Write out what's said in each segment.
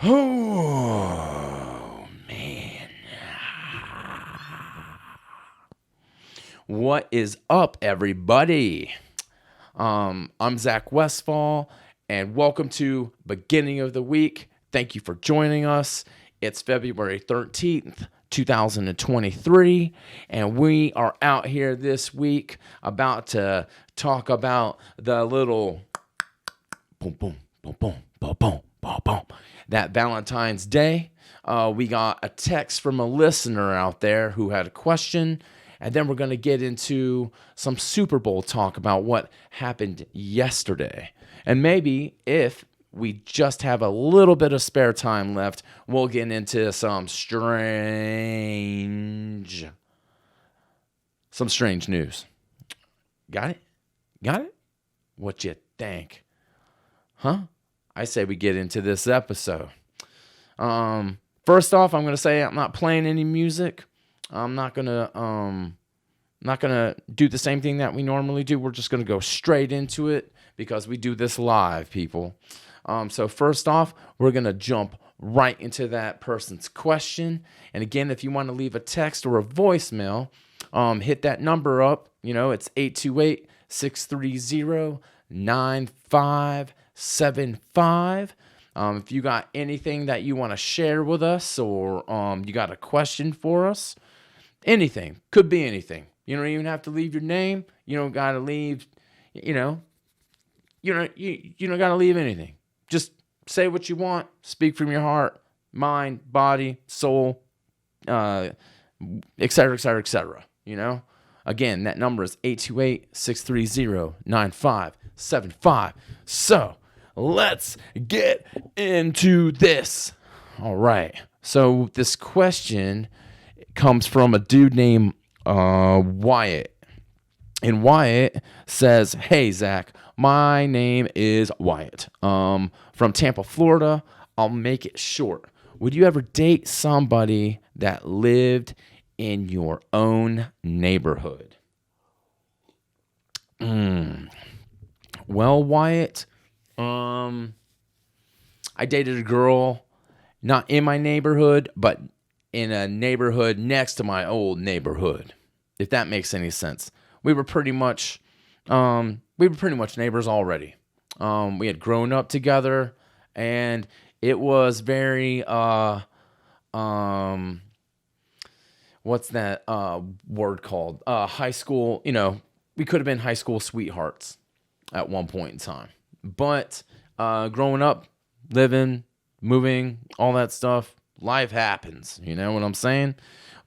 Oh, man. What is up, everybody? I'm Zach Westfall, and welcome to Beginning of the Week. Thank you for joining us. It's February 13th, 2023, and we are out here this week about to talk about the little boom, boom, boom, boom, boom, boom, boom, boom. That Valentine's Day. We got a text from a listener out there who had a question, and then we're going to get into some Super Bowl talk about what happened yesterday. And maybe if we just have a little bit of spare time left, we'll get into some strange news. Got it? Got it? What you think? Huh? I say we get into this episode. First off, I'm gonna say I'm not playing any music. I'm not gonna do the same thing that we normally do. We're just gonna go straight into it because we do this live, people. So first off, we're gonna jump right into that person's question. And again, if you want to leave a text or a voicemail, hit that number up. You know, it's 828-630-9575. If you got anything that you want to share with us, or you got a question for us, anything, could be anything. You don't even have to leave your name. You don't got to leave, you don't got to leave anything. Just say what you want, speak from your heart, mind, body, soul, et cetera, et cetera, et cetera. Again, that number is 828-630-9575. So let's get into this. All right. So this question comes from a dude named Wyatt. And Wyatt says, "Hey, Zach, my name is Wyatt. From Tampa, Florida. I'll make it short. Would you ever date somebody that lived in your own neighborhood?" Well, Wyatt, I dated a girl not in my neighborhood, but in a neighborhood next to my old neighborhood, if that makes any sense. We were pretty much neighbors already. We had grown up together, and it was very what's that word called? High school. We could have been high school sweethearts at one point in time. But growing up, living, moving, all that stuff, life happens. You know what I'm saying?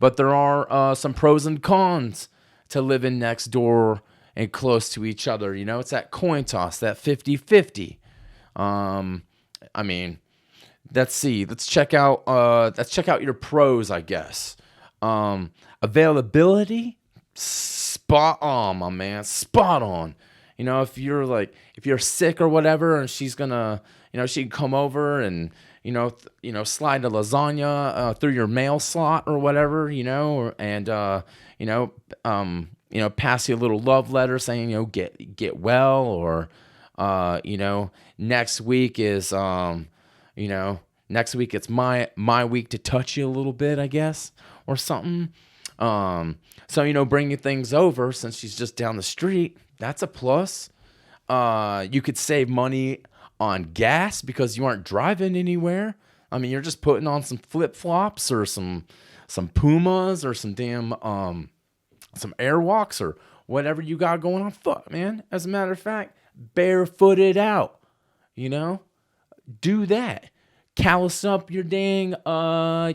But there are some pros and cons to living next door and close to each other. It's that coin toss, that 50-50. Let's see. Let's check out your pros, I guess. Availability, spot on, my man, spot on. If you're sick or whatever, and she's gonna, she can come over and, slide a lasagna through your mail slot or whatever, and pass you a little love letter saying, get well, or next week is it's my week to touch you a little bit, I guess, or something. So bringing things over since she's just down the street, that's a plus. You could save money on gas because you aren't driving anywhere. You're just putting on some flip-flops or some Pumas or some damn some Airwalks or whatever you got going on foot, man. As a matter of fact, barefooted out. Do that. Callus up your dang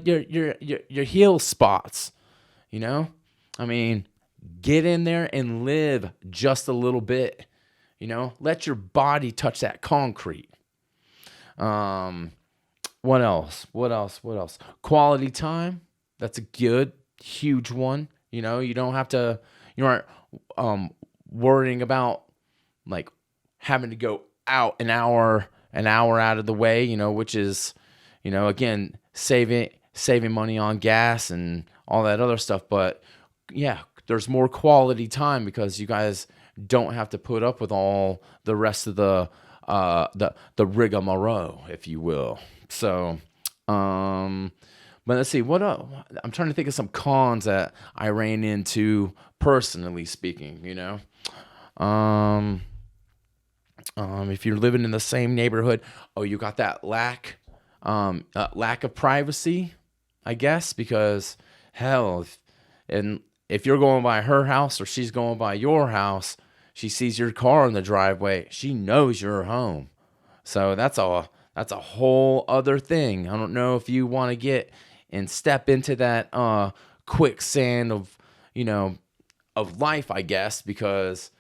your heel spots. Get in there and live just a little bit. Let your body touch that concrete. What else? Quality time. That's a good, huge one. You don't have to, you aren't worrying about like having to go out an hour out of the way, which is, again, saving money on gas and all that other stuff. But yeah, there's more quality time because you guys don't have to put up with all the rest of the the rigmarole, if you will. So, but let's see what I'm trying to think of some cons that I ran into personally speaking. If you're living in the same neighborhood, you got that lack of privacy, I guess, because hell, if you're going by her house or she's going by your house, she sees your car in the driveway, she knows you're home. So that's a whole other thing. I don't know if you want to get and step into that quicksand of of life, I guess, because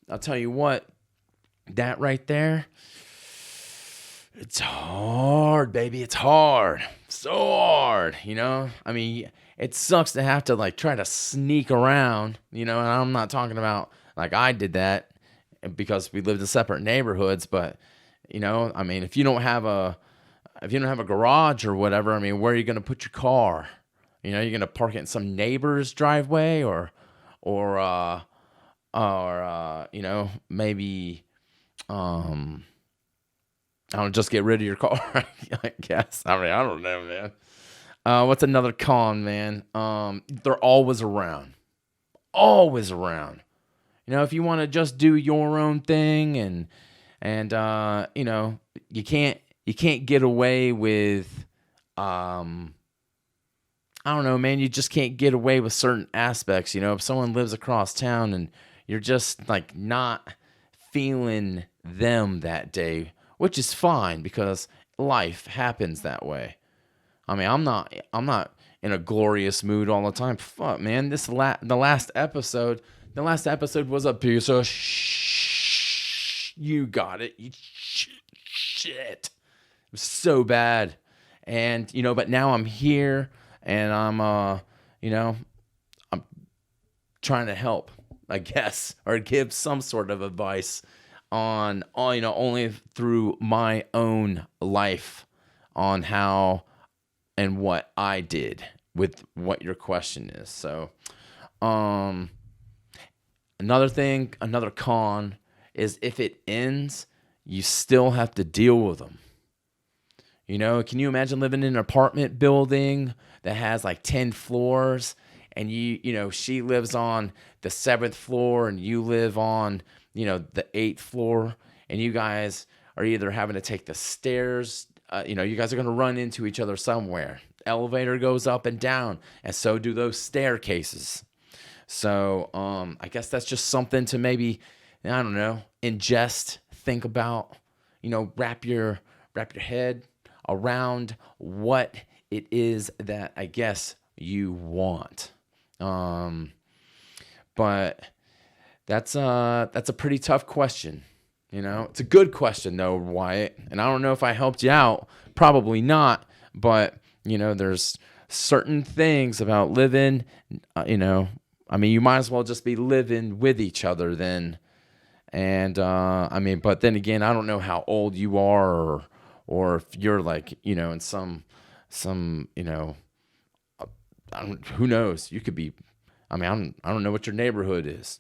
I'll tell you what, that right there, it's hard, baby. It's hard. So hard, I mean, it sucks to have to like try to sneak around, and I'm not talking about like I did that because we lived in separate neighborhoods, but I mean, if you don't have a garage or whatever, I mean, where are you going to put your car? You're going to park it in some neighbor's driveway or maybe I don't just get rid of your car, I guess. I mean, I don't know, man. What's another con, man? They're always around. Always around. If you want to just do your own thing and you can't get away with I don't know, man, you just can't get away with certain aspects. If someone lives across town and you're just like not feeling them that day, which is fine because life happens that way. I mean, I'm not in a glorious mood all the time. Fuck, man, the last episode was a piece of you got it. Shit. It was so bad. And, but now I'm here and I'm trying to help, I guess, or give some sort of advice on only through my own life on how and what I did with what your question is. So, another con is if it ends, you still have to deal with them. Can you imagine living in an apartment building that has like 10 floors and she lives on the 7th floor and you live on, the 8th floor, and you guys are either having to take the stairs, you guys are going to run into each other somewhere. Elevator goes up and down, and so do those staircases. So, I guess that's just something to maybe, I don't know, ingest, think about, wrap your head around what it is that I guess you want. But that's a pretty tough question. It's a good question though, Wyatt. And I don't know if I helped you out. Probably not. But, there's certain things about living, I mean, you might as well just be living with each other then. And, I mean, but then again, I don't know how old you are or if you're like, in some, who knows? You could be, I mean, I don't know what your neighborhood is.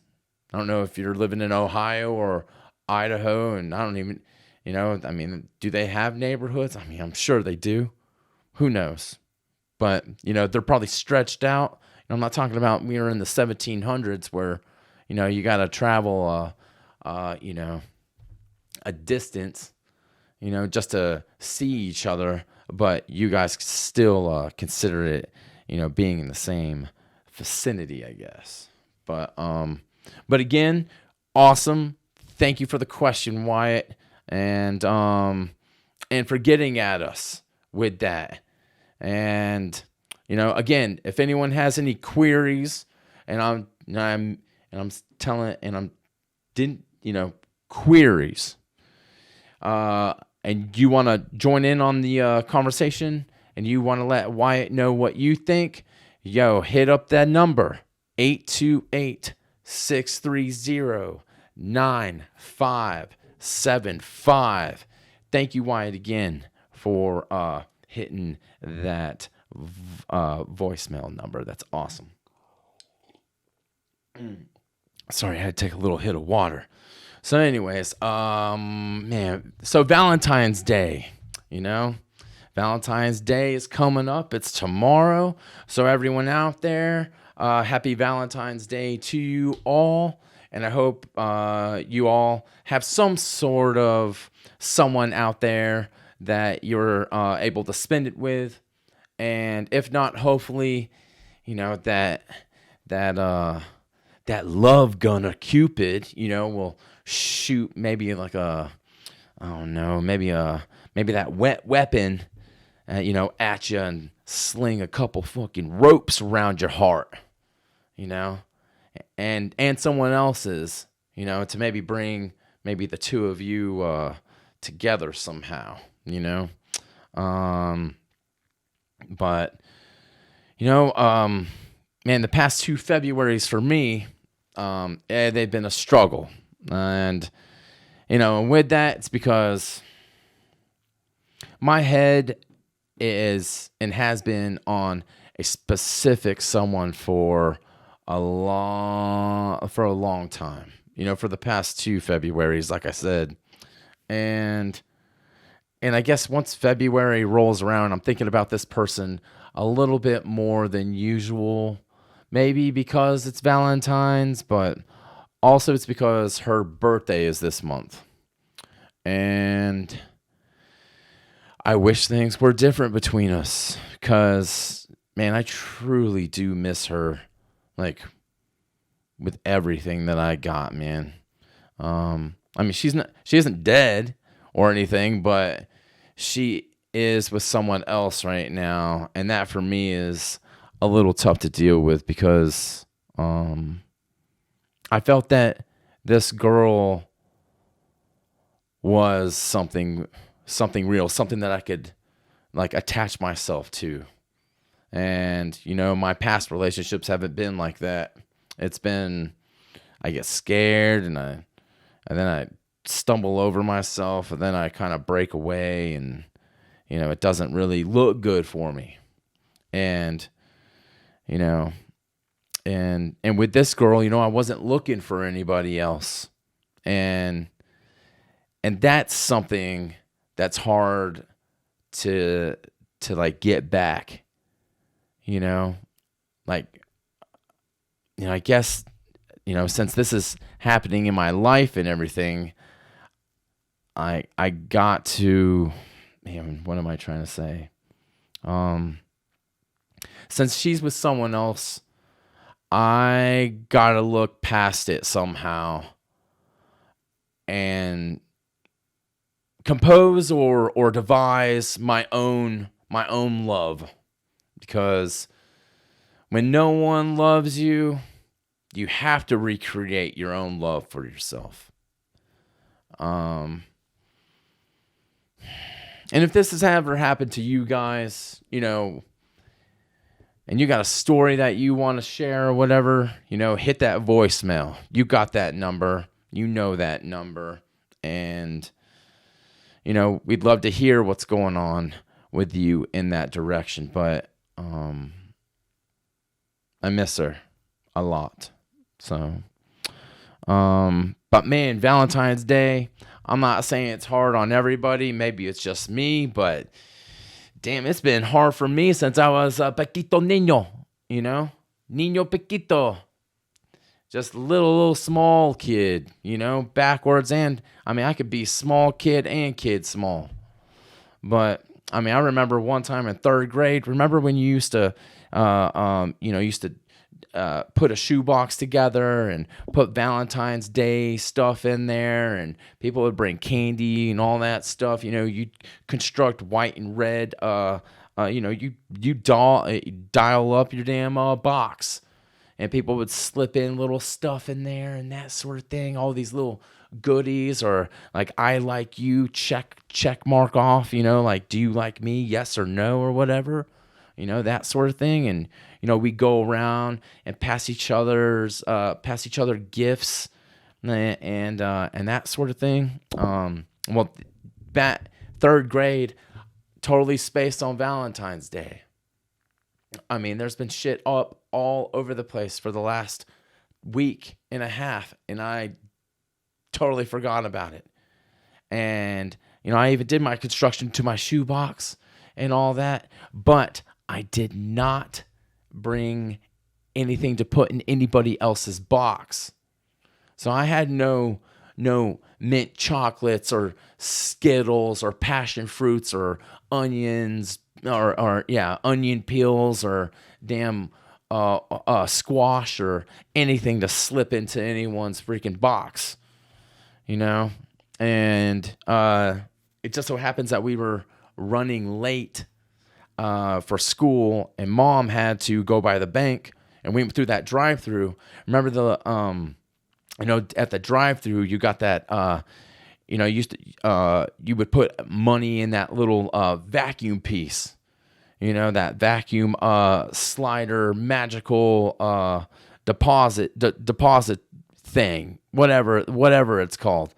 I don't know if you're living in Ohio or Idaho, and I don't even, I mean, do they have neighborhoods? I mean, I'm sure they do. Who knows? But, they're probably stretched out. I'm not talking about we were in the 1700s where, you got to travel, a distance, just to see each other, but you guys still consider it, being in the same vicinity, I guess. But again, awesome. Thank you for the question, Wyatt, and for getting at us with that. And again, if anyone has any queries, queries, and you want to join in on the conversation, and you want to let Wyatt know what you think, hit up that number, 828-630-9575. Thank you, Wyatt, again for hitting that voicemail number. That's awesome. Sorry, I had to take a little hit of water. So anyways, man, so Valentine's Day, you know, Valentine's Day is coming up. It's tomorrow. So everyone out there, happy Valentine's Day to you all. And I hope you all have some sort of someone out there that you're able to spend it with. And if not, hopefully, that that love gunner Cupid, will shoot maybe like I don't know, maybe that wet weapon, at you and sling a couple fucking ropes around your heart, you know, and someone else's, to maybe bring maybe the two of you together somehow, But man, the past 2 Februarys for me, they've been a struggle, and with that, it's because my head is and has been on a specific someone for a long time. For the past 2 Februarys, like I said, and I guess once February rolls around, I'm thinking about this person a little bit more than usual. Maybe because it's Valentine's, but also it's because her birthday is this month. And I wish things were different between us, because, man, I truly do miss her, like, with everything that I got, man. I mean, she isn't dead or anything, but she is with someone else right now, and that for me is a little tough to deal with, because I felt that this girl was something real, something that I could like attach myself to. And my past relationships haven't been like that. It's been, I get scared, and then I stumble over myself, and then I kind of break away, and it doesn't really look good for me. And and with this girl, I wasn't looking for anybody else. And that's something that's hard to like get back. I guess, since this is happening in my life and everything, I got to, man, what am I trying to say? Since she's with someone else, I gotta look past it somehow and compose or devise my own love. Because when no one loves you, you have to recreate your own love for yourself. And if this has ever happened to you guys, and you got a story that you want to share or whatever, hit that voicemail. You got that number. You know that number. And, we'd love to hear what's going on with you in that direction. But I miss her a lot. So, but man, Valentine's Day, I'm not saying it's hard on everybody. Maybe it's just me, but damn, it's been hard for me since I was a pequito niño, niño pequito, just little small kid, backwards. And I mean, I could be small kid and kid small. But I mean, I remember one time in 3rd grade. Remember when you used to, put a shoebox together and put Valentine's Day stuff in there, and people would bring candy and all that stuff. You'd construct white and red. You dial up your damn box, and people would slip in little stuff in there and that sort of thing. All these little goodies, or like I like you, check mark off. Like, do you like me? Yes or no, or whatever. That sort of thing. And we go around and pass each other gifts and that sort of thing. Well, that 3rd grade, totally spaced on Valentine's Day. I mean, there's been shit up all over the place for the last week and a half, and I totally forgot about it. And, I even did my construction to my shoebox and all that, but I did not bring anything to put in anybody else's box. So I had no mint chocolates or Skittles or passion fruits or onions or onion peels or damn squash or anything to slip into anyone's freaking box, And it just so happens that we were running late for school, and Mom had to go by the bank, and we went through that drive-through. Remember at the drive-through, you got that, you would put money in that little vacuum piece, that vacuum slider, magical deposit thing, whatever it's called.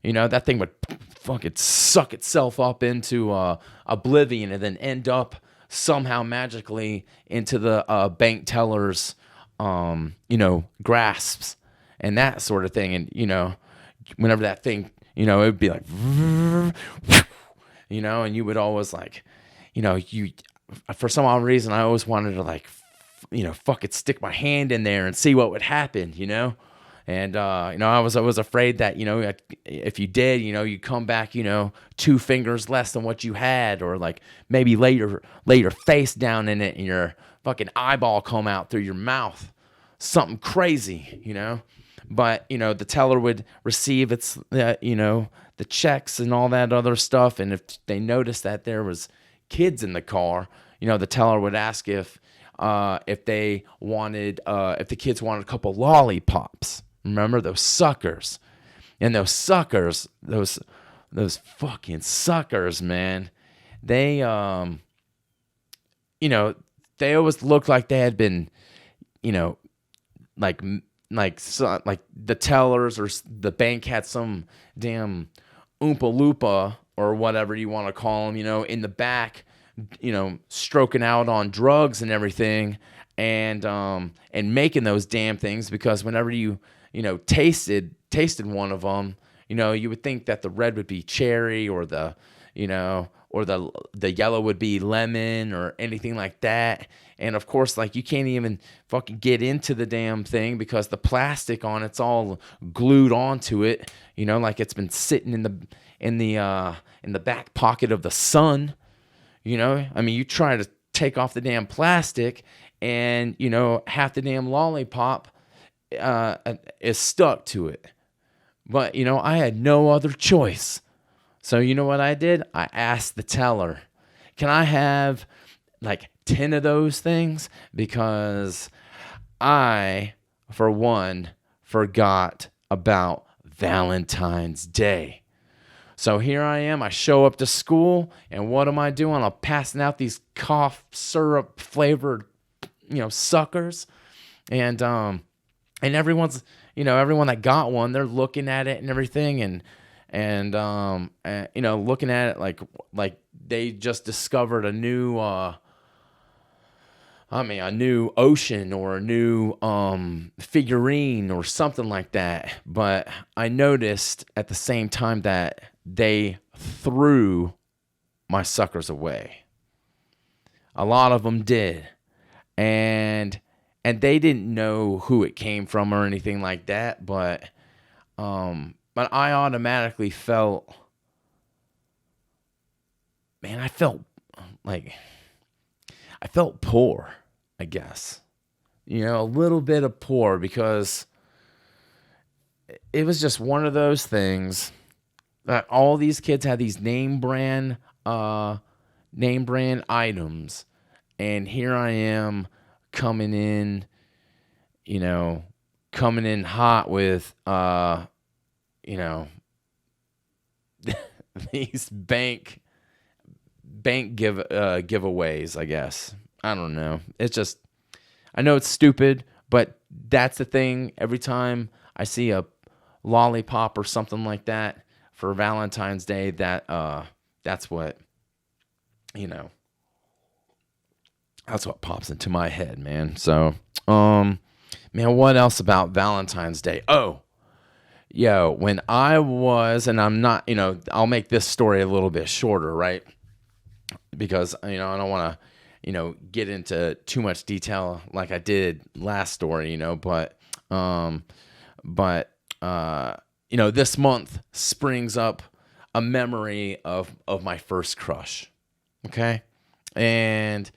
That thing would fucking suck itself up into oblivion and then end up somehow magically into the bank teller's, grasps and that sort of thing. And, whenever that thing, it would be like, and you would always like, for some odd reason, I always wanted to like, fucking stick my hand in there and see what would happen, And, I was afraid that, if you did, you'd come back, 2 fingers less than what you had, or like maybe lay your face down in it and your fucking eyeball come out through your mouth. Something crazy, But, the teller would receive its, the checks and all that other stuff. And if they noticed that there was kids in the car, the teller would ask if the kids wanted a couple lollipops. Remember those suckers? And those suckers, those fucking suckers, man. They, they always looked like they had been, like the tellers or the bank had some damn Oompa Loompa or whatever you want to call them, in the back, stroking out on drugs and everything, and making those damn things, because whenever you tasted one of them, you would think that the red would be cherry, or the yellow would be lemon, or anything like that. And of course, like, you can't even fucking get into the damn thing because the plastic on it's all glued onto it, like it's been sitting in the back pocket of the sun. I mean, you try to take off the damn plastic, and half the damn lollipop is stuck to it. But I had no other choice. So you know what I did? I asked the teller, can I have like 10 of those things? Because I, for one, forgot about Valentine's Day. So here I am. I show up to school, and what am I doing? I'm passing out these cough syrup flavored, suckers, and everyone's, everyone that got one, they're looking at it and everything, and looking at it like they just discovered a new ocean, or a new figurine or something like that. But I noticed at the same time that they threw my suckers away. A lot of them did. And they didn't know who it came from or anything like that, but I automatically felt, man, I felt poor, I guess. A little bit of poor, because it was just one of those things that all these kids had these name brand items, and here I am coming in hot with these bank giveaways, I guess. I don't know. It's just, I know it's stupid, but that's the thing. Every time I see a lollipop or something like that for Valentine's Day, that's what pops into my head, man. So, man, what else about Valentine's Day? Oh, when I was, and I'm not, I'll make this story a little bit shorter, right? Because, I don't want to, get into too much detail like I did last story, this month springs up a memory of my first crush. Okay. And,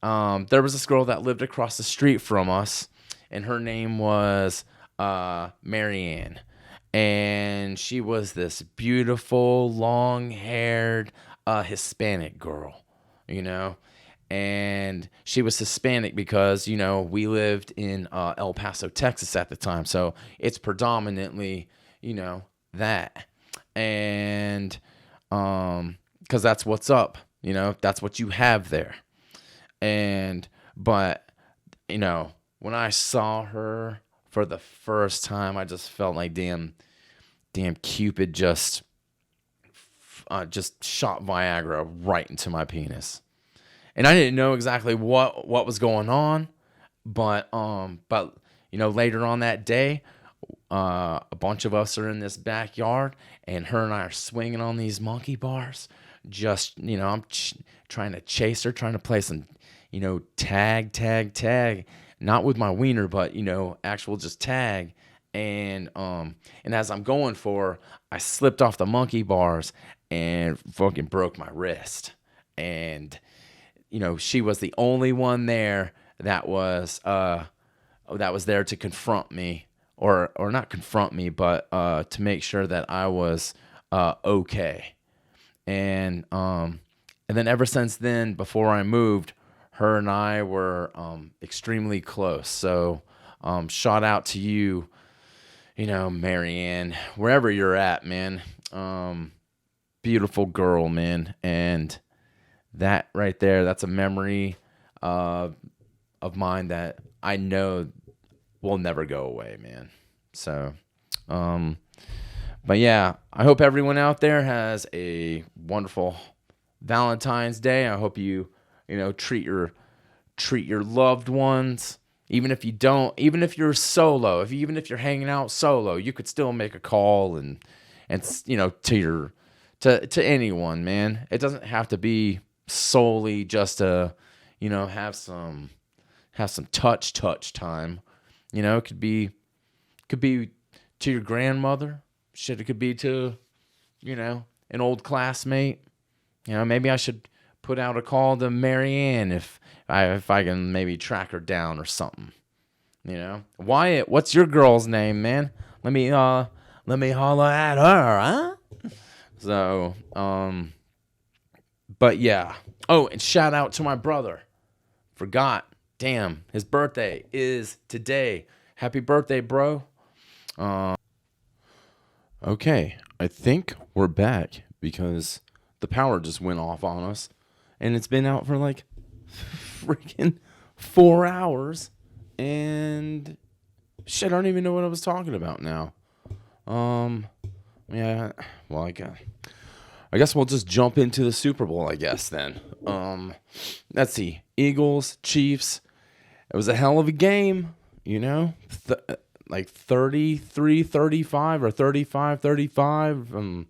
there was this girl that lived across the street from us, and her name was, Marianne. And she was this beautiful, long-haired, Hispanic girl, and she was Hispanic because, we lived in El Paso, Texas at the time. So it's predominantly, that. And because that's what's up, that's what you have there. But, when I saw her for the first time, I just felt like damn Cupid just shot Viagra right into my penis. And I didn't know exactly what was going on, but later on that day, a bunch of us are in this backyard, and her and I are swinging on these monkey bars. Just, I'm trying to chase her, trying to play some, tag, not with my wiener, but actual just tag. And as I'm going for her, I slipped off the monkey bars and fucking broke my wrist. And she was the only one there that was there to confront me, or not confront me, but to make sure that I was okay. And then ever since then, before I moved, her and I were extremely close. So shout out to you, Marianne, wherever you're at, man. Beautiful girl, man. And that right there, that's a memory of mine that I know will never go away, man. So, but yeah, I hope everyone out there has a wonderful Valentine's Day. I hope you, treat your loved ones. Even if you don't, even if you're solo, even if you're hanging out solo, you could still make a call and to anyone, man. It doesn't have to be solely just to, have some touch time. It could be to your grandmother. Shit, it could be to, an old classmate. Maybe I should put out a call to Marianne if I can maybe track her down or something. Wyatt, what's your girl's name, man? Let me holler at her, huh? So, but yeah. Oh, and shout out to my brother. Forgot. Damn, his birthday is today. Happy birthday, bro. Okay, I think we're back because the power just went off on us, and it's been out for like freaking 4 hours, and shit, I don't even know what I was talking about now. Yeah, well, I guess we'll just jump into the Super Bowl, I guess, then. Let's see. Eagles, Chiefs. It was a hell of a game, like 33-35 or 35-35.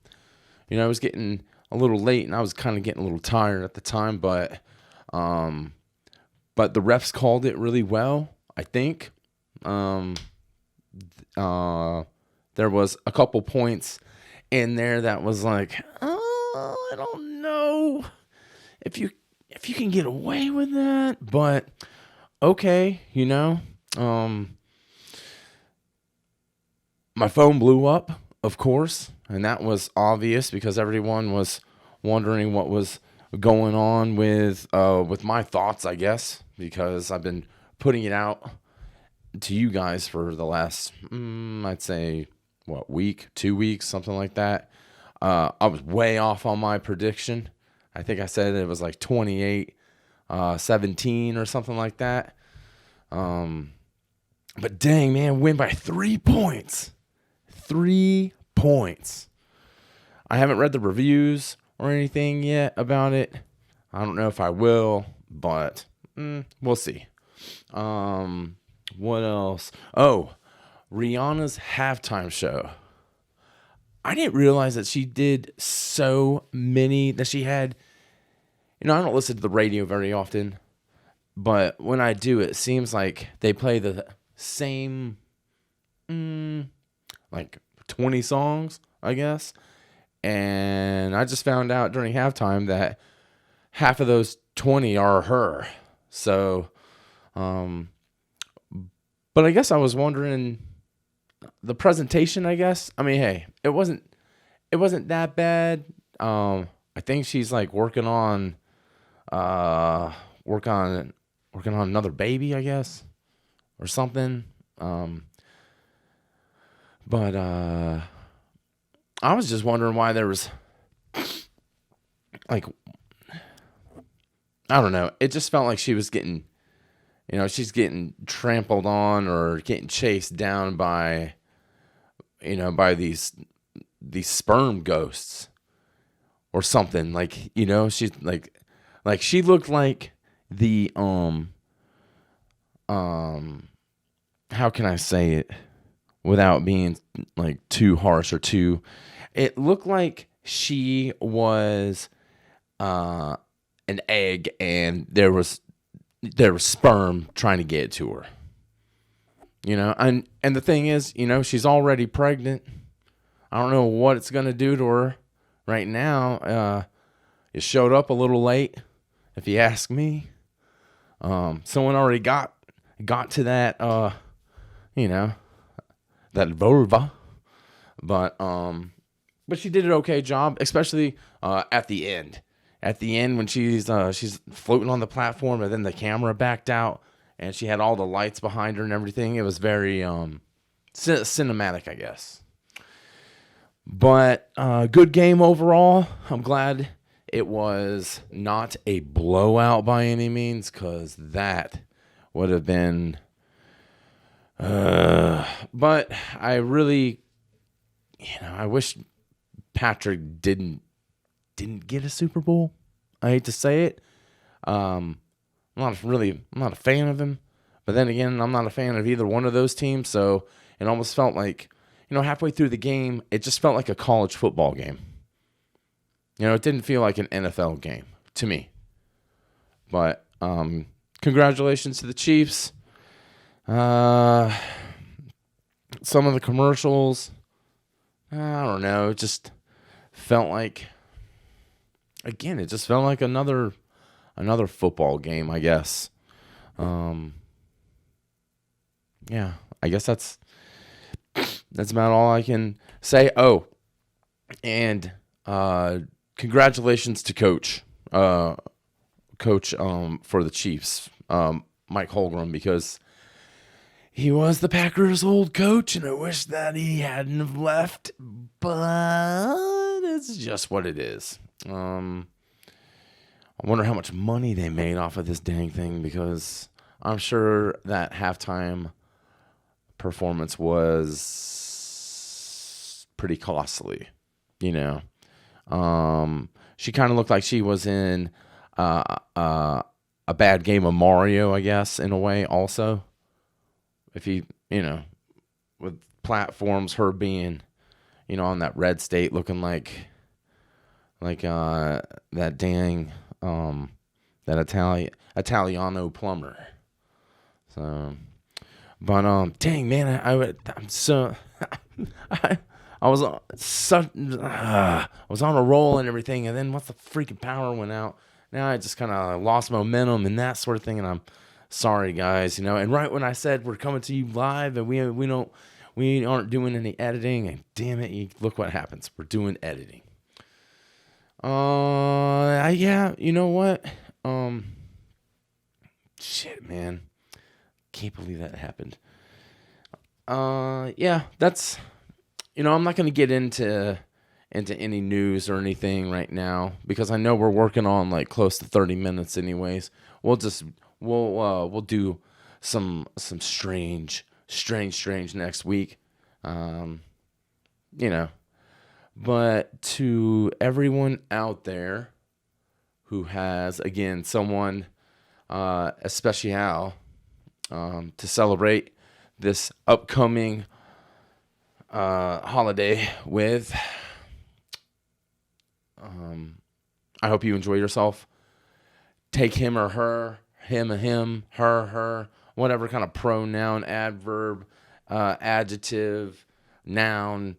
It was getting a little late, and I was kind of getting a little tired at the time, but the refs called it really well, I think. There was a couple points in there that was like, I don't know if you can get away with that, but okay, my phone blew up, of course, and that was obvious because everyone was wondering what was going on with my thoughts, I guess, because I've been putting it out to you guys for the last, I'd say, week, 2 weeks, something like that. I was way off on my prediction. I think I said it was like 28-17 or something like that. But dang, man, win by 3 points. 3 points. I haven't read the reviews or anything yet about it. I don't know if I will, but we'll see. What else? Oh, Rihanna's halftime show. I didn't realize that she did so many, that she had, I don't listen to the radio very often, but when I do, it seems like they play the same, like 20 songs, I guess. And I just found out during halftime that half of those 20 are her. So, but I guess I was wondering the presentation, I guess. I mean, hey, it wasn't that bad. I think she's like working on another baby, I guess, or something. But I was just wondering why there was like, I don't know. It just felt like she was getting, she's getting trampled on or getting chased down by, by these sperm ghosts or something. Like, she's like she looked like the, how can I say it without being like too harsh or too, it looked like she was, an egg and there was sperm trying to get to her, and the thing is, she's already pregnant. I don't know what it's going to do to her right now. It showed up a little late, if you ask me. Someone already got to that, that vulva, but she did an okay job, especially at the end. At the end, when she's floating on the platform, and then the camera backed out, and she had all the lights behind her and everything. It was very cinematic, I guess. But good game overall. I'm glad it was not a blowout by any means, because that would have been. But I really, I wish Patrick didn't get a Super Bowl. I hate to say it. I'm not a fan of him. But then again, I'm not a fan of either one of those teams. So it almost felt like, halfway through the game, it just felt like a college football game. It didn't feel like an NFL game to me. But congratulations to the Chiefs. Some of the commercials, I don't know, it just felt like, again, it just felt like another football game, I guess. Yeah, I guess that's about all I can say. Oh, and congratulations to Coach for the Chiefs, Mike Holmgren, because he was the Packers' old coach, and I wish that he hadn't have left, but it's just what it is. I wonder how much money they made off of this dang thing, because I'm sure that halftime performance was pretty costly, She kind of looked like she was in a bad game of Mario, I guess, in a way also. If he, with platforms, her being, on that red state looking like that dang, that Italiano plumber. So, but dang man, I'm so I was on a roll and everything, and then once the freaking power went out, now I just kind of lost momentum and that sort of thing, and I'm sorry guys, and right when I said we're coming to you live and we aren't doing any editing, and damn it, look what happens. We're doing editing. Yeah, you know what? Shit, man. Can't believe that happened. Yeah, that's, I'm not going to get into any news or anything right now, because I know we're working on like close to 30 minutes anyways. We'll do some strange next week. But to everyone out there who has, again, someone especial to celebrate this upcoming holiday with. I hope you enjoy yourself. Take him or her, him or him, her, whatever kind of pronoun, adverb, adjective, noun,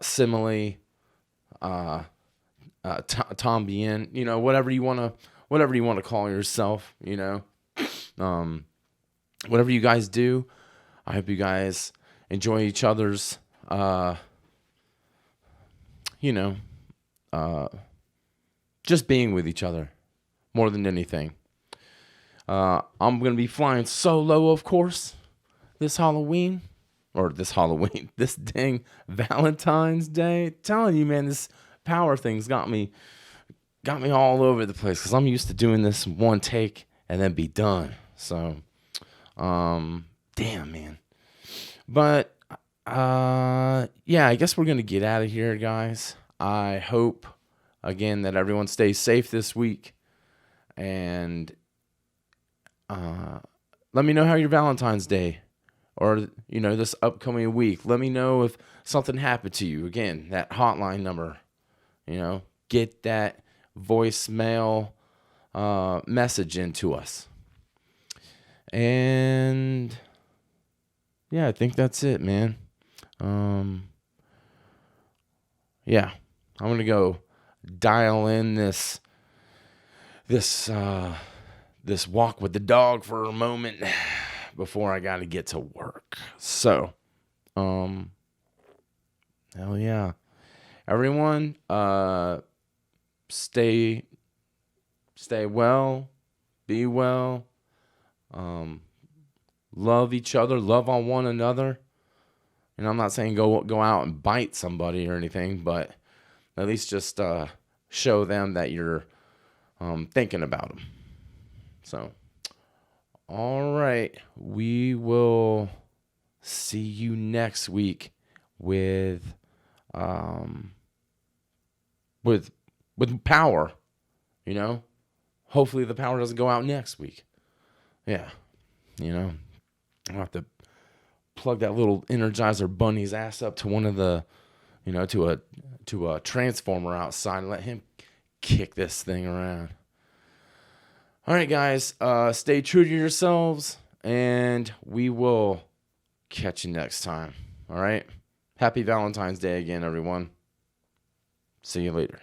simile, Tom bien, whatever you want to call yourself, whatever you guys do. I hope you guys enjoy each other's, just being with each other more than anything. I'm going to be flying solo, of course, this Halloween, this dang Valentine's Day. Telling you, man, this power thing's got me all over the place because I'm used to doing this one take and then be done. So, damn, man. But, yeah, I guess we're going to get out of here, guys. I hope, again, that everyone stays safe this week. And let me know how your Valentine's Day or, this upcoming week. Let me know if something happened to you. Again, that hotline number, get that voicemail message into us. And yeah, I think that's it, man. Yeah, I'm going to go dial in this walk with the dog for a moment before I got to get to work. So, hell yeah. Everyone, stay well, be well, love each other, love on one another. And I'm not saying go out and bite somebody or anything, but at least just show them that you're thinking about them. So, all right, we will see you next week with power. Hopefully the power doesn't go out next week. Yeah, I'll have to plug that little Energizer Bunny's ass up to one of the, to a transformer outside and let him kick this thing around. All right, guys, stay true to yourselves, and we will catch you next time. All right? Happy Valentine's Day again, everyone. See you later.